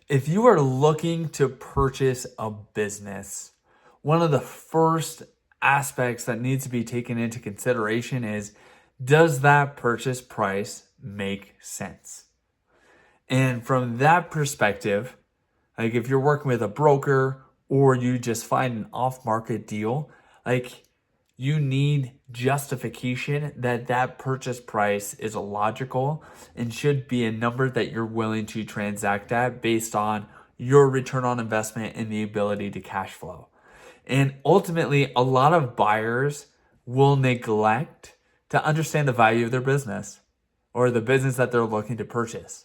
If you are looking to purchase a business, one of the first aspects that needs to be taken into consideration is, does that purchase price make sense? And from that perspective, like if you're working with a broker or you just find an off-market deal, like you need justification that that purchase price is logical and should be a number that you're willing to transact at based on your return on investment and the ability to cash flow. And ultimately, a lot of buyers will neglect to understand the value of their business or the business that they're looking to purchase.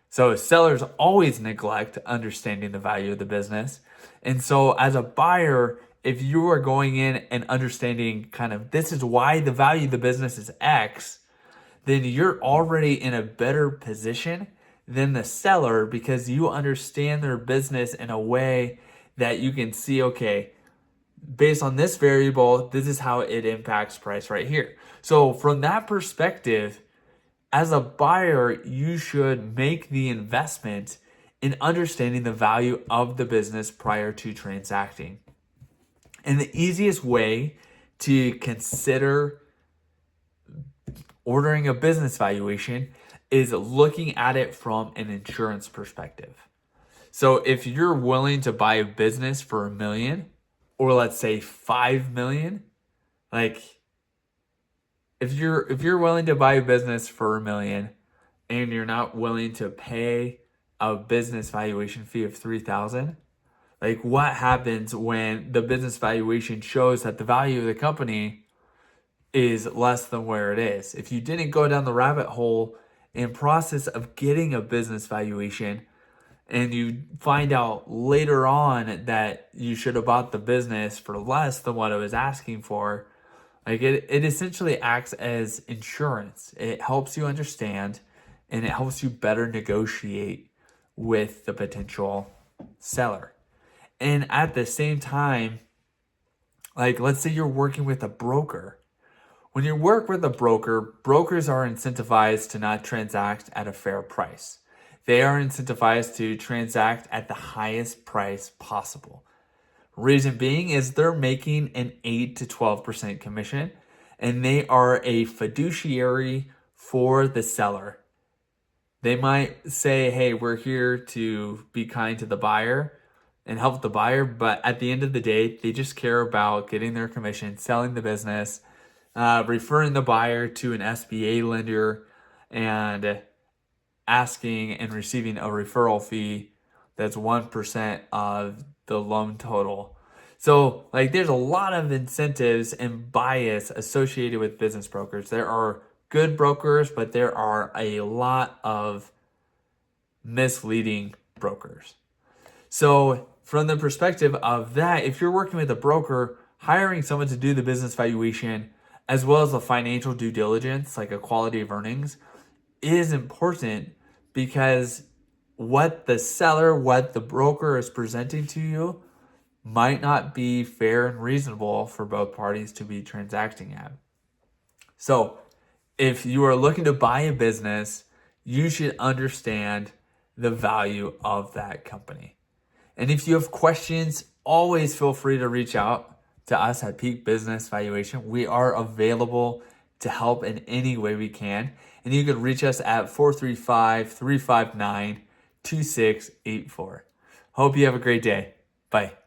So sellers always neglect understanding the value of the business. And so as a buyer, if you are going in and understanding kind of this is why the value of the business is X, then you're already in a better position than the seller because you understand their business in a way that you can see, okay, based on this variable, this is how it impacts price right here. So from that perspective, as a buyer, you should make the investment in understanding the value of the business prior to transacting. And the easiest way to consider ordering a business valuation is looking at it from an insurance perspective. So if you're willing to buy a business for $1 million, or let's say 5 million, like if you're willing to buy a business for $1 million and you're not willing to pay a business valuation fee of $3,000, like what happens when the business valuation shows that the value of the company is less than where it is? If you didn't go down the rabbit hole in process of getting a business valuation and you find out later on that you should have bought the business for less than what it was asking for, like it essentially acts as insurance. It helps you understand and it helps you better negotiate with the potential seller. And at the same time, like let's say you're working with a broker. When you work with a broker, brokers are incentivized to not transact at a fair price. They are incentivized to transact at the highest price possible. Reason being is they're making an 8 to 12% commission and they are a fiduciary for the seller. They might say, hey, we're here to be kind to the buyer and help the buyer, but at the end of the day, they just care about getting their commission, selling the business, referring the buyer to an SBA lender, and asking and receiving a referral fee that's 1% of the loan total. So like there's a lot of incentives and bias associated with business brokers. There are good brokers, but there are a lot of misleading brokers. So from the perspective of that, if you're working with a broker, hiring someone to do the business valuation as well as the financial due diligence, like a quality of earnings, is important because what the seller, what the broker is presenting to you might not be fair and reasonable for both parties to be transacting at. So if you are looking to buy a business, you should understand the value of that company. And if you have questions, always feel free to reach out to us at Peak Business Valuation. We are available to help in any way we can. And you can reach us at 435-359-2684. Hope you have a great day. Bye.